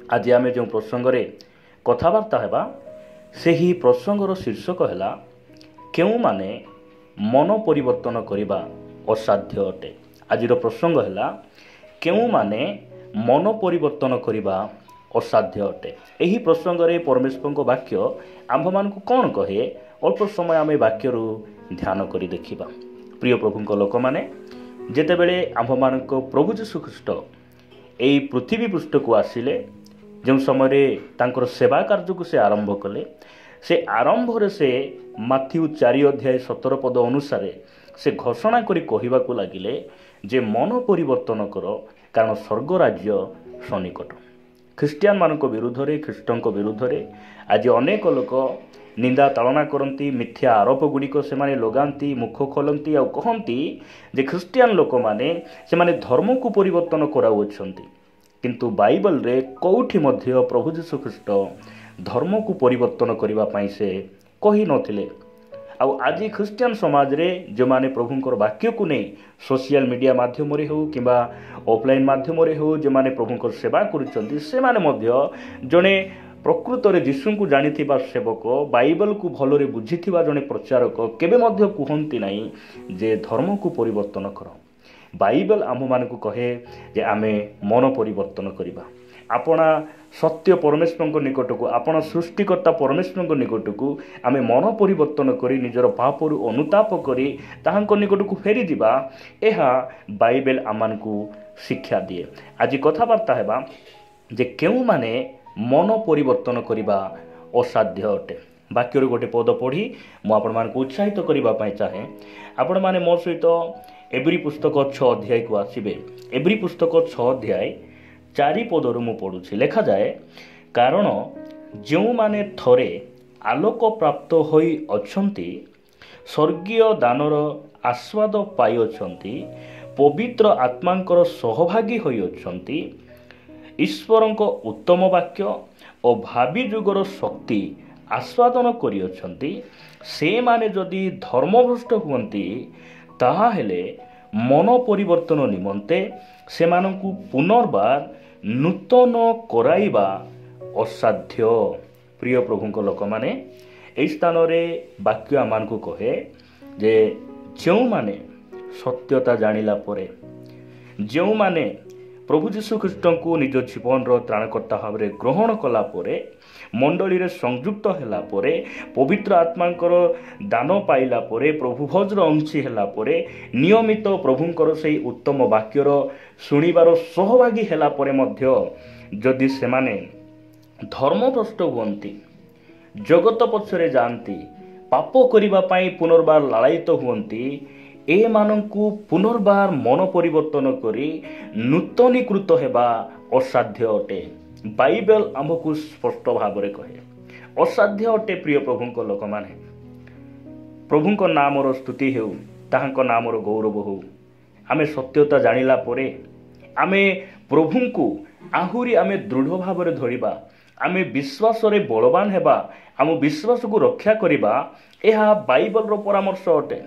आज आम जो प्रसंग कथबार्ता हेबा सेही प्रसंगर शीर्षक है क्यों माने मन परिवर्तन करने असाध्य अटे। आज प्रसंग है क्यों माने मन परिवर्तन करने असाध्य अटे। यही प्रसंग में परमेश्वर वाक्य आंभ मान कौन कहे अल्प समय आम वाक्य ध्यान कर देखा। प्रिय प्रभु लोक मैंने जितेबले आंभ मान प्रभु जीशु ख्रीष्ट यही पृथ्वी पृष्ठ को आसिले जो समय तांकर सेवा कार्य को से आरंभ कले से आरंभ से माथ्यू 4 अध्याय 17 पद अनुसार से घोषणा करी कहवा को लगिले जे मन परिवर्तन कर कारण स्वर्ग राज्य सन्निकट। ख्रीस्टियान मान विरुद्ध रे ख्रीष्टों विरुद्ध रे आज अनेक लोक निंदा ताड़ना करती मिथ्या आरोप गुड़िक से माने लगाती मुख खोलती आ कहती जे ख्रीस्टियान लोक माने से माने धर्म को परिवर्तन कराउछंती किंतु बाइबल रे कौठी मध्य प्रभु जीशु ख्रीष्ट धर्म को परिवर्तन करने पाई से कही नथिले। आज ख्रीस्टियान समाज रे जो माने प्रभुंकर वाक्य को नहीं सोशल मीडिया माध्यम रे हो किंबा ऑफलाइन माध्यम रे हो जो माने प्रभुंकर सेवा करुछंती से माने मध्य जने प्रकृत रे यीशु को जानिथिबा सेवक बाइबल को भलरे बुझिथिबा जने प्रचारक केबे मध्य कुहंती नहीं जे धर्म को परिवर्तन कर। बाइबल आम मान को कहे जे आमे मन परिवर्तन करिबा आपना सत्य परमेश्वर निकट को आपण सृष्टिकर्ता परमेश्वर निकट को आमे मन परिवर्तन करी निजर पापर अनुताप करी ताहांक निकट को फेरी दिबा एहा बाइबल आमान को शिक्षा दिए। आज कथबार्ता हेबा जे केउ माने मन परिवर्तन करिबा असाध्य अटे। वाक्यर गोटे पद पढ़ी मु आपण मान को उत्साहित करिबा पई चाहे। आपण माने मो सहित एब्री पुस्तक 6 अध्याय को आसीबे। एब्री पुस्तक 6 अध्याय 4 पदरु मु पढ़ुछि। लेखा जाए कारण जो माने थरे आलोक प्राप्त होई अछंती स्वर्गीय दानर आस्वाद पाई अछंती पवित्र आत्मांकर सहभागी होई अछंती ईश्वरंक उत्तम वाक्य और भावी जुगर शक्ति आस्वादन करि अछंती से माने जदि धर्मभ्रष्ट हुअंती ताहा हेले मन परिवर्तन निमंते से मानकु पुनर्बार नूतन कराइबा असाध्य। प्रिय प्रभु लोक माने एई स्थान रे वाक्य आमान को कहे जे जो माने सत्यता जानिला परे जो माने प्रभु जीशु ख्रीष्ट को निज जीवन त्राणकर्ता भाव में ग्रहण कला परे मंडली रे संयुक्त हैला परे पवित्र आत्मांकर दान पाइला परे प्रभु भोजर अंशी हैला परे नियमित प्रभुंकर से उत्तम वाक्यर शुणिबार सहभागी हैला परे मध्य जदि से माने धर्मभ्रष्ट हुअंती जगत पछरे जानती पाप करिबा पई पुनर्बार लालायित हुअंती ए मानंकु पुनर्बार मन परिवर्तन करी नूतनीकृत हेबा असाध्य अटे। बाइबल आमको स्पष्ट भाव में कहे असाध्य अटे। प्रिय प्रभु लोक माने प्रभु नामर स्तुति हेउ ताहांक नामर गौरव हो आमे सत्यता जानिला परे आमे प्रभु को आहुरी आमे दृढ़ भाव में धरिबा आमे विश्वास रे बलवान हेबा आम विश्वास को रक्षा करिबा एहा बाइबल रो परामर्श अटे।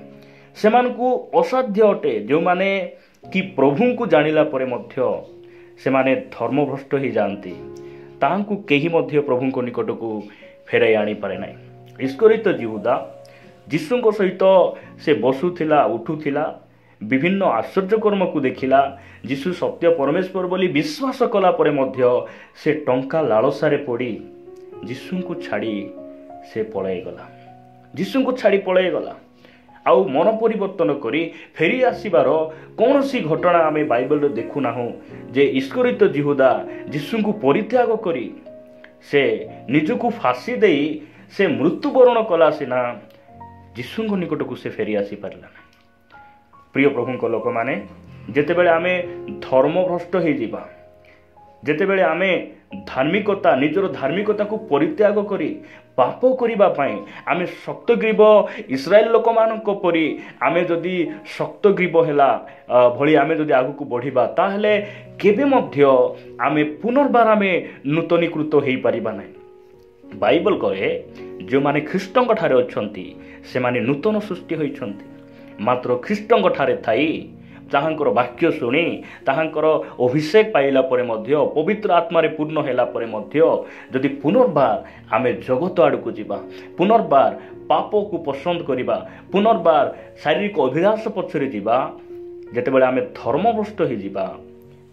सेमानकु असाध्य अटे जो माने कि प्रभु को जानिला परे मध्य से माने धर्मभ्रष्ट ही जानती तांकु केही मध्य प्रभु को निकट को फेराई आनी पारे नाही। इस्करित यहूदा यीशु सहित से बसुथिला उठुथिला विभिन्न आश्चर्य कर्म को देखिला यीशु सत्य परमेश्वर बोली विश्वास कला परे मध्य से टंका लालसारे पड़ी यीशु को छाड़ी से पळाई गला यीशु को छाड़ी पळाई गला आउ मन परिवर्तन करी फेरी आसीबार कौन सी घटना आमे बाइबल देखु ना जे इस्करित यहूदा यीशु को परित्याग करी से निजको फांसी दे से मृत्युवरण कला सिना यीशु निकट को से फेरी आसी पारला। प्रिय प्रभु लोक माने जेतेबेले आमे धर्मभ्रष्ट हो जिबा जेतेबेले आमे धार्मिकता निजर धार्मिकता को परित्याग करी पाप करिबा पाई आमे शक्तग्रीव इस्राएल लोक मानक परी आमे जदि शक्तग्रीव हेला भली आमे जदि आगु को बढ़िबा ताहले केबे मध्य आमे पुनर्बार आमे नूतनीकृत होई परिबा नै। बाइबल कहे जो माने ख्रीष्टंक ठारे अछंती से माने नूतन सृष्टि होइछंती मात्र ख्रीष्टंक ठारे थाई ତାହାଙ୍କର ବାକ୍ୟ ଶୁଣି ତାହାଙ୍କର ଅଭିଷେକ ପାଇଲା ପରେ ମଧ୍ୟ ପବିତ୍ର ଆତ୍ମାରେ ପୂର୍ଣ୍ଣ ହେଲା ପରେ ମଧ୍ୟ ଯଦି ପୁନର୍ବାର ଆମେ ଜଗତ ଆଡ଼କୁ ଯିବା, ପୁନର୍ବାର ପାପକୁ ପସନ୍ଦ କରିବା, ପୁନର୍ବାର ଶାରୀରିକ ଅଭିଳାଷ ପଛରେ ଯିବା, ଯେତେବେଳେ ଆମେ ଧର୍ମଭ୍ରଷ୍ଟ ହୋଇଯିବା,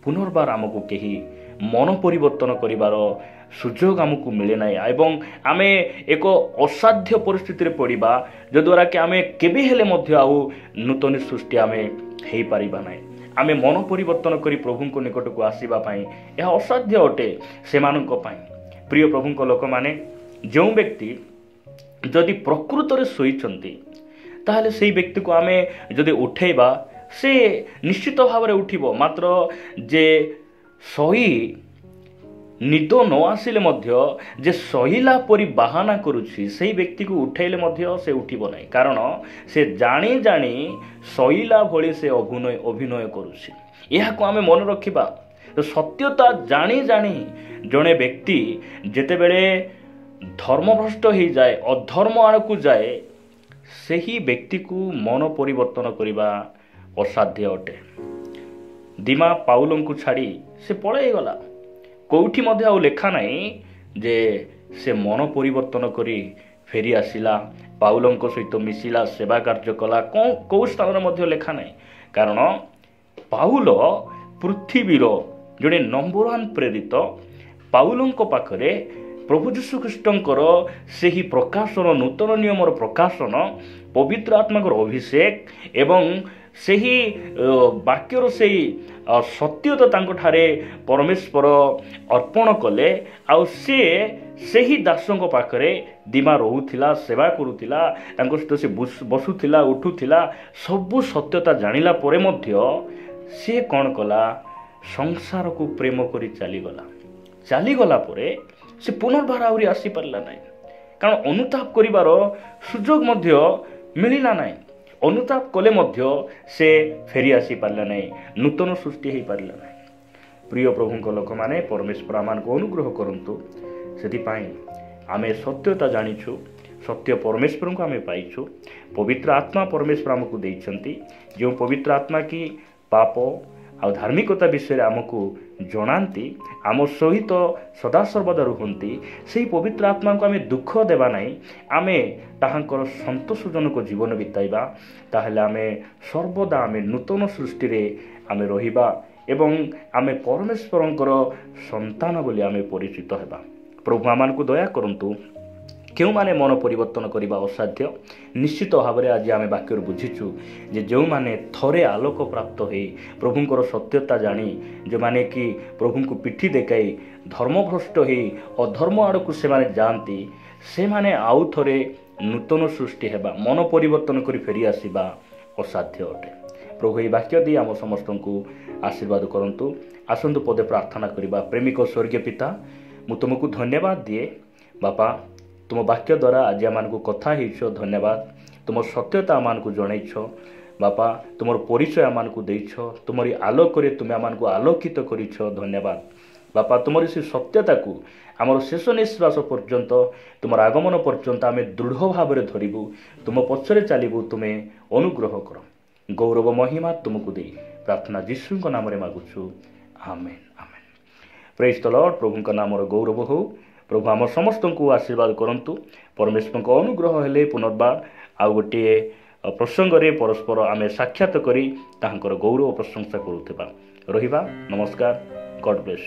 ପୁନର୍ବାର ଆମକୁ କେହି ମନ ପରିବର୍ତ୍ତନ କରିବାର ସୁଯୋଗ ଆମକୁ ମିଳେ ନାହିଁ ଏବଂ ଆମେ ଏକ ଅସାଧ୍ୟ ପରିସ୍ଥିତିରେ ପଡ଼ିବା, ଯଦ୍ୱାରା କି ଆମେ କେବେ ହେଲେ ମଧ୍ୟ ଆଉ ନୂତନ ସୃଷ୍ଟି ଆମେ ହେଇପାରିବା ନାହିଁ। ଆମେ ମନ ପରିବର୍ତ୍ତନ କରି ପ୍ରଭୁଙ୍କ ନିକଟକୁ ଆସିବା ପାଇଁ ଏହା ଅସାଧ୍ୟ ଅଟେ ସେମାନଙ୍କ ପାଇଁ। ପ୍ରିୟ ପ୍ରଭୁଙ୍କ ଲୋକମାନେ, ଯେଉଁ ବ୍ୟକ୍ତି ଯଦି ପ୍ରକୃତରେ ଶୋଇଛନ୍ତି ତାହେଲେ ସେହି ବ୍ୟକ୍ତିକୁ ଆମେ ଯଦି ଉଠେଇବା ସେ ନିଶ୍ଚିତ ଭାବରେ ଉଠିବ, ମାତ୍ର ଯେ ଶୋଇ ନିଦ ନ ଆସିଲେ ମଧ୍ୟ ଯେ ଶୋଇଲା ପରି ବାହାନା କରୁଛି ସେହି ବ୍ୟକ୍ତିକୁ ଉଠାଇଲେ ମଧ୍ୟ ସେ ଉଠିବ ନାହିଁ, କାରଣ ସେ ଜାଣି ଜାଣି ଶୋଇଲା ଭଳି ସେ ଅଭିନୟ କରୁଛି। ଏହାକୁ ଆମେ ମନେ ରଖିବା। ସତ୍ୟତା ଜାଣି ଜାଣି ଜଣେ ବ୍ୟକ୍ତି ଯେତେବେଳେ ଧର୍ମଭ୍ରଷ୍ଟ ହୋଇଯାଏ, ଅଧର୍ମ ଆଡ଼କୁ ଯାଏ, ସେହି ବ୍ୟକ୍ତିକୁ ମନ ପରିବର୍ତ୍ତନ କରିବା ଅସାଧ୍ୟ ଅଟେ। ଦିମା ପାଉଲଙ୍କୁ ଛାଡ଼ି ସେ ପଳାଇଗଲା। କେଉଁଠି ମଧ୍ୟ ଆଉ ଲେଖା ନାହିଁ ଯେ ସେ ମନ ପରିବର୍ତ୍ତନ କରି ଫେରି ଆସିଲା, ପାଉଲଙ୍କ ସହିତ ମିଶିଲା, ସେବା କାର୍ଯ୍ୟ କଲା। କେଉଁ ସ୍ଥାନରେ ମଧ୍ୟ ଲେଖା ନାହିଁ, କାରଣ ପାଉଲ ପୃଥିବୀର ଜଣେ ନମ୍ବର 1 ପ୍ରେରିତ। ପାଉଲଙ୍କ ପାଖରେ ପ୍ରଭୁ ଯୀଶୁଖ୍ରୀଷ୍ଟଙ୍କର ସେହି ପ୍ରକାଶନ, ନୂତନ ନିୟମର ପ୍ରକାଶନ, ପବିତ୍ର ଆତ୍ମାଙ୍କର ଅଭିଷେକ ଏବଂ ସେହି ବାକ୍ୟର ସେହି ସତ୍ୟତା ତାଙ୍କଠାରେ ପରମେଶ୍ୱର ଅର୍ପଣ କଲେ। ଆଉ ସେ ସେହି ଦାସଙ୍କ ପାଖରେ ଦିମା ରହୁଥିଲା, ସେବା କରୁଥିଲା, ତାଙ୍କ ସହିତ ସେ ବସୁଥିଲା, ଉଠୁଥିଲା। ସବୁ ସତ୍ୟତା ଜାଣିଲା ପରେ ମଧ୍ୟ ସେ କ'ଣ କଲା? ସଂସାରକୁ ପ୍ରେମ କରି ଚାଲିଗଲା ପରେ ସେ ପୁନର୍ବାର ଆହୁରି ଆସିପାରିଲା ନାହିଁ, କାରଣ ଅନୁତାପ କରିବାର ସୁଯୋଗ ମଧ୍ୟ ମିଳିଲା ନାହିଁ। ଅନୁତାପ କଲେ ମଧ୍ୟ ସେ ଫେରି ଆସିପାରିଲା ନାହିଁ, ନୂତନ ସୃଷ୍ଟି ହୋଇପାରିଲା ନାହିଁ। ପ୍ରିୟ ପ୍ରଭୁଙ୍କ ଲୋକମାନେ, ପରମେଶ୍ୱର ଆମମାନଙ୍କୁ ଅନୁଗ୍ରହ କରନ୍ତୁ। ସେଥିପାଇଁ ଆମେ ସତ୍ୟତା ଜାଣିଛୁ, ସତ୍ୟ ପରମେଶ୍ୱରଙ୍କୁ ଆମେ ପାଇଛୁ। ପବିତ୍ର ଆତ୍ମା ପରମେଶ୍ୱର ଆମକୁ ଦେଇଛନ୍ତି, ଯେଉଁ ପବିତ୍ର ଆତ୍ମା କି ପାପ ଆଉ ଧାର୍ମିକତା ବିଷୟରେ ଆମକୁ ଜଣାନ୍ତି, ଆମ ସହିତ ସଦାସର୍ବଦା ରୁହନ୍ତି। ସେହି ପବିତ୍ର ଆତ୍ମାଙ୍କୁ ଆମେ ଦୁଃଖ ଦେବା ନାହିଁ, ଆମେ ତାହାଙ୍କର ସନ୍ତୋଷଜନକ ଜୀବନ ବିତାଇବା, ତାହେଲେ ଆମେ ସର୍ବଦା ଆମେ ନୂତନ ସୃଷ୍ଟିରେ ଆମେ ରହିବା ଏବଂ ଆମେ ପରମେଶ୍ୱରଙ୍କର ସନ୍ତାନ ବୋଲି ଆମେ ପରିଚିତ ହେବା। ପ୍ରଭୁ ଆମମାନଙ୍କୁ ଦୟା କରନ୍ତୁ। କେଉଁମାନେ ମନ ପରିବର୍ତ୍ତନ କରିବା ଅସାଧ୍ୟ, ନିଶ୍ଚିତ ଭାବରେ ଆଜି ଆମେ ବାକ୍ୟରୁ ବୁଝିଛୁ ଯେ ଯେଉଁମାନେ ଥରେ ଆଲୋକ ପ୍ରାପ୍ତ ହୋଇ ପ୍ରଭୁଙ୍କର ସତ୍ୟତା ଜାଣି, ଯେଉଁମାନେ କି ପ୍ରଭୁଙ୍କୁ ପିଠି ଦେଖାଇ ଧର୍ମଭ୍ରଷ୍ଟ ହୋଇ ଅଧର୍ମ ଆଡ଼କୁ ସେମାନେ ଯାଆନ୍ତି, ସେମାନେ ଆଉ ଥରେ ନୂତନ ସୃଷ୍ଟି ହେବା, ମନ ପରିବର୍ତ୍ତନ କରି ଫେରି ଆସିବା ଅସାଧ୍ୟ ଅଟେ। ପ୍ରଭୁ ଏହି ବାକ୍ୟ ଦେଇ ଆମ ସମସ୍ତଙ୍କୁ ଆଶୀର୍ବାଦ କରନ୍ତୁ। ଆସନ୍ତୁ ପଦେ ପ୍ରାର୍ଥନା କରିବା। ପ୍ରେମିକ ସ୍ୱର୍ଗୀୟ ପିତା, ମୁଁ ତୁମକୁ ଧନ୍ୟବାଦ ଦିଏ ବାପା, ତୁମ ବାକ୍ୟ ଦ୍ୱାରା ଆଜି ଆମମାନଙ୍କୁ କଥା ହେଇଛ। ଧନ୍ୟବାଦ। ତୁମ ସତ୍ୟତା ଆମମାନଙ୍କୁ ଜଣେଇଛ ବାପା, ତୁମର ପରିଚୟ ଆମମାନଙ୍କୁ ଦେଇଛ, ତୁମରି ଆଲୋକରେ ତୁମେ ଆମମାନଙ୍କୁ ଆଲୋକିତ କରିଛ। ଧନ୍ୟବାଦ ବାପା, ତୁମର ସେ ସତ୍ୟତାକୁ ଆମର ଶେଷ ନିଶ୍ୱାସ ପର୍ଯ୍ୟନ୍ତ, ତୁମର ଆଗମନ ପର୍ଯ୍ୟନ୍ତ ଆମେ ଦୃଢ଼ ଭାବରେ ଧରିବୁ, ତୁମ ପଛରେ ଚାଲିବୁ। ତୁମେ ଅନୁଗ୍ରହ କର। ଗୌରବ ମହିମା ତୁମକୁ ଦେଇ ପ୍ରାର୍ଥନା ଯୀଶୁଙ୍କ ନାମରେ ମାଗୁଛୁ। ଆମେନ୍ ଆମେନ୍। ପ୍ରେଜ୍ ଦ ଲର୍ଡ। ପ୍ରଭୁଙ୍କ ନାମର ଗୌରବ ହେଉ। ପ୍ରଭୁ ଆମ ସମସ୍ତଙ୍କୁ ଆଶୀର୍ବାଦ କରନ୍ତୁ। ପରମେଶ୍ୱରଙ୍କ ଅନୁଗ୍ରହ ହେଲେ ପୁନର୍ବାର ଆଉ ଗୋଟିଏ ପ୍ରସଙ୍ଗରେ ପରସ୍ପର ଆମେ ସାକ୍ଷାତ କରି ତାହାଙ୍କର ଗୌରବ ପ୍ରଶଂସା କରୁଥିବା ରହିବା। ନମସ୍କାର। ଗଡ୍ ବ୍ଲେସ୍।